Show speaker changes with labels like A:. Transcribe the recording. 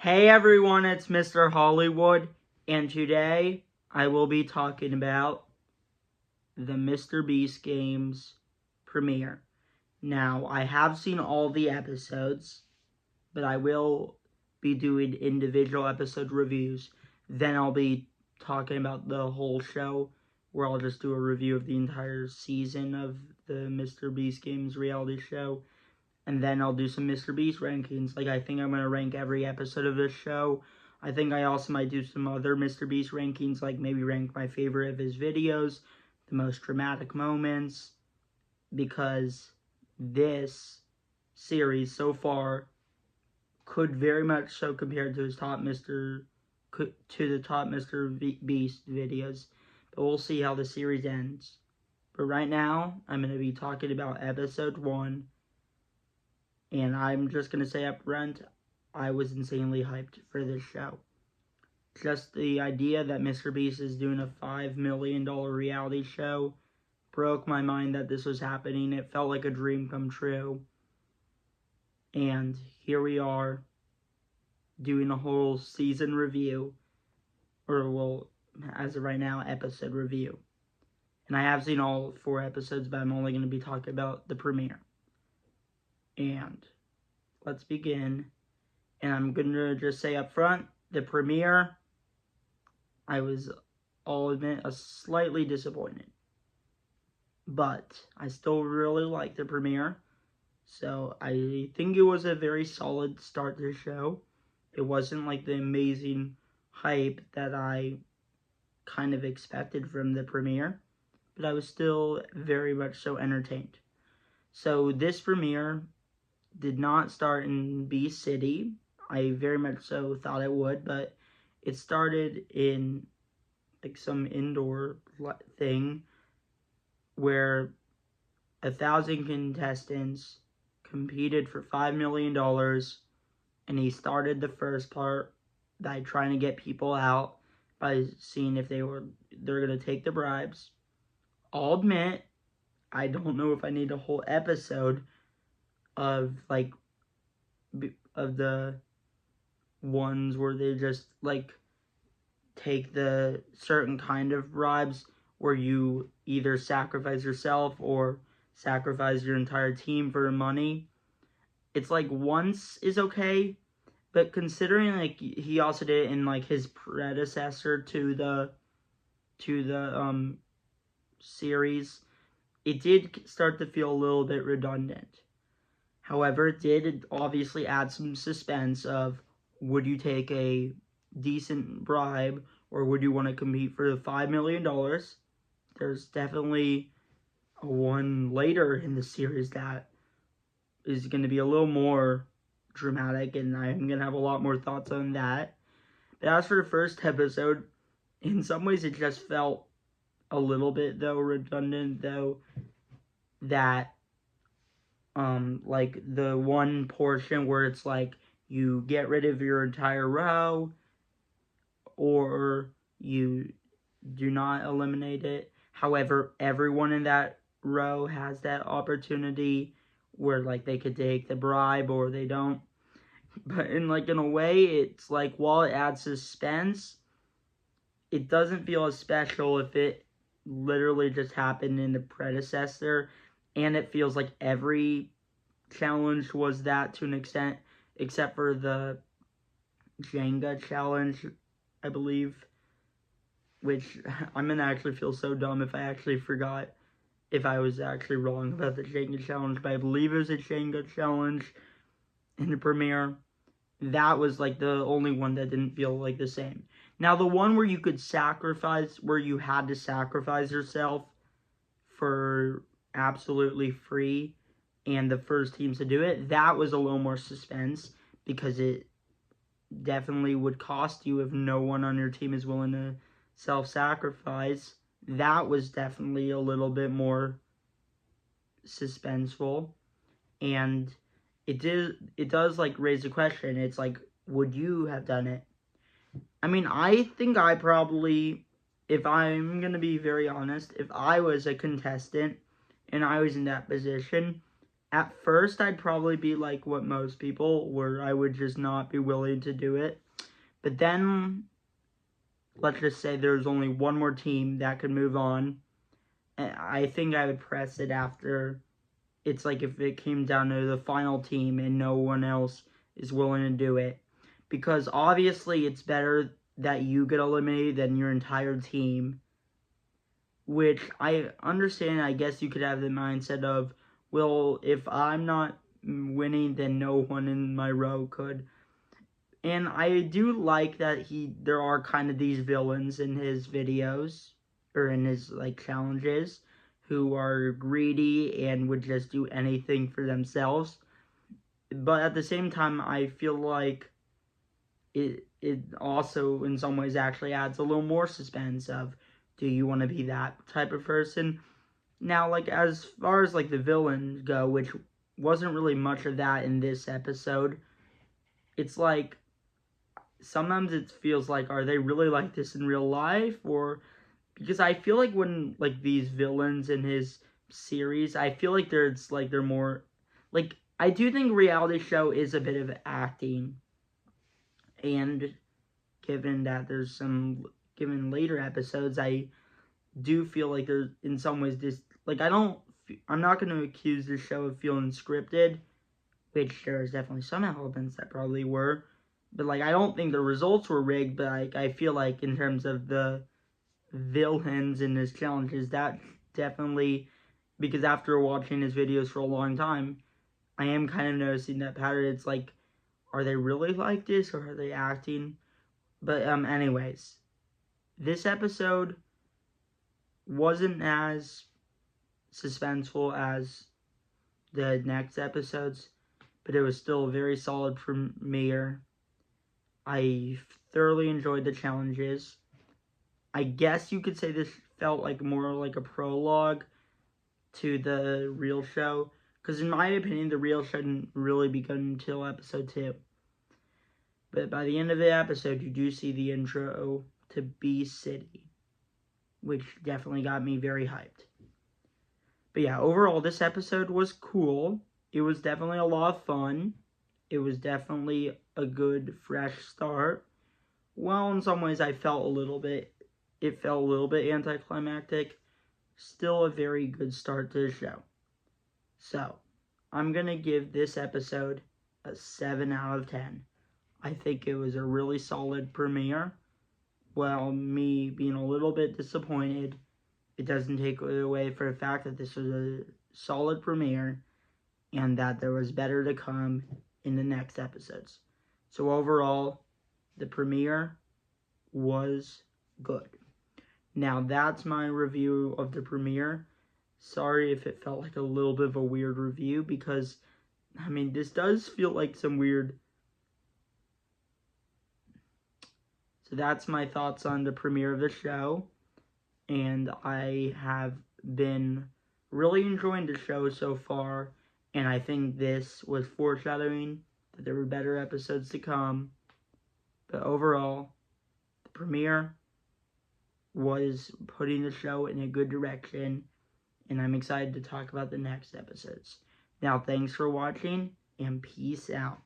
A: Hey everyone, it's Mr. Hollywood, and today I will be talking about the Mr. Beast Games premiere. Now, I have seen all the episodes, but I will be doing individual episode reviews. Then I'll be talking about the whole show, where I'll just do a review of the entire season of the Mr. Beast Games reality show. And then I'll do some Mr. Beast rankings. Like, I think I'm going to rank every episode of this show. I think I also might do some other Mr. Beast rankings, like maybe rank my favorite of his videos, the most dramatic moments, because this series so far could very much so compare to his top Mr. Beast videos. But we'll see how the series ends. But right now, I'm going to be talking about episode 1. And I'm just going to say up front, I was insanely hyped for this show. Just the idea that Mr. Beast is doing a $5 million reality show broke my mind that this was happening. It felt like a dream come true. And here we are, doing a whole season review. Or, well, as of right now, episode review. And I have seen all 4 episodes, but I'm only going to be talking about the premiere. And let's begin. And I'm going to just say up front, the premiere, I'll admit, slightly disappointed. But I still really like the premiere. So I think it was a very solid start to the show. It wasn't like the amazing hype that I kind of expected from the premiere. But I was still very much so entertained. So this premiere did not start in Beast City. I very much so thought it would, but it started in like some indoor thing where 1,000 contestants competed for $5 million, and he started the first part by trying to get people out by seeing if they're gonna take the bribes. I'll admit, I don't know if I need a whole episode of the ones where they just like take the certain kind of bribes where you either sacrifice yourself or sacrifice your entire team for money. It's like once is okay, but considering like he also did it in like his predecessor to the series, it did start to feel a little bit redundant. However, it did obviously add some suspense of, would you take a decent bribe or would you want to compete for the $5 million? There's definitely a one later in the series that is going to be a little more dramatic, and I'm going to have a lot more thoughts on that. But as for the first episode, in some ways it just felt a little bit, though, redundant, though, that like the one portion where it's like you get rid of your entire row or you do not eliminate it. However, everyone in that row has that opportunity where like they could take the bribe or they don't. But in a way, it's like while it adds suspense, it doesn't feel as special if it literally just happened in the predecessor, and it feels like every challenge was that to an extent, except for the Jenga challenge, I believe, which I'm gonna actually feel so dumb if I actually forgot if I was actually wrong about the Jenga challenge, but I believe it was a Jenga challenge in the premiere. That was like the only one that didn't feel like the same. Now, the one where you could sacrifice, where you had to sacrifice yourself for absolutely free, and the first teams to do it, that was a little more suspense, because it definitely would cost you if no one on your team is willing to self-sacrifice. That was definitely a little bit more suspenseful, and it does like raise a question. It's like, would you have done it? I mean, I think I probably, if I'm gonna be very honest, if I was a contestant and I was in that position, At first, I'd probably be like what most people, where I would just not be willing to do it. But then, let's just say there's only one more team that could move on. And I think I would press it after. It's like if it came down to the final team and no one else is willing to do it. Because obviously it's better that you get eliminated than your entire team. Which I understand. I guess you could have the mindset of, well, if I'm not winning, then no one in my row could. And I do like that there are kind of these villains in his videos, or in his, like, challenges, who are greedy and would just do anything for themselves. But at the same time, I feel like it also, in some ways, actually adds a little more suspense of, do you want to be that type of person? Now, like, as far as, like, the villains go, which wasn't really much of that in this episode, it's like, sometimes it feels like, are they really like this in real life? Or, because I feel like when, like, these villains in his series, I feel like they're more, like, I do think reality show is a bit of acting, and given that there's given later episodes, I do feel like there's, in some ways, this, like, I'm not going to accuse this show of feeling scripted, which there's definitely some elements that probably were, but, like, I don't think the results were rigged, but I feel like in terms of the villains in his challenges, that definitely, because after watching his videos for a long time, I am kind of noticing that pattern. It's like, are they really like this, or are they acting? But, anyways, this episode wasn't as suspenseful as the next episodes, but it was still a very solid premiere. I thoroughly enjoyed the challenges. I guess you could say this felt like more like a prologue to the real show, because in my opinion, the real show didn't really begin until episode 2. But by the end of the episode, you do see the intro to Bee City, which definitely got me very hyped. But yeah, overall, this episode was cool. It was definitely a lot of fun. It was definitely a good, fresh start. Well, in some ways, it felt a little bit anticlimactic. Still a very good start to the show. So, I'm going to give this episode a 7 out of 10. I think it was a really solid premiere. While me being a little bit disappointed, it doesn't take away for the fact that this was a solid premiere and that there was better to come in the next episodes. So overall, the premiere was good. Now that's my review of the premiere. Sorry if it felt like a little bit of a weird review, because, I mean, this does feel like some weird. So that's my thoughts on the premiere of the show, and I have been really enjoying the show so far, and I think this was foreshadowing that there were better episodes to come. But overall, the premiere was putting the show in a good direction, and I'm excited to talk about the next episodes. Now, thanks for watching, and peace out.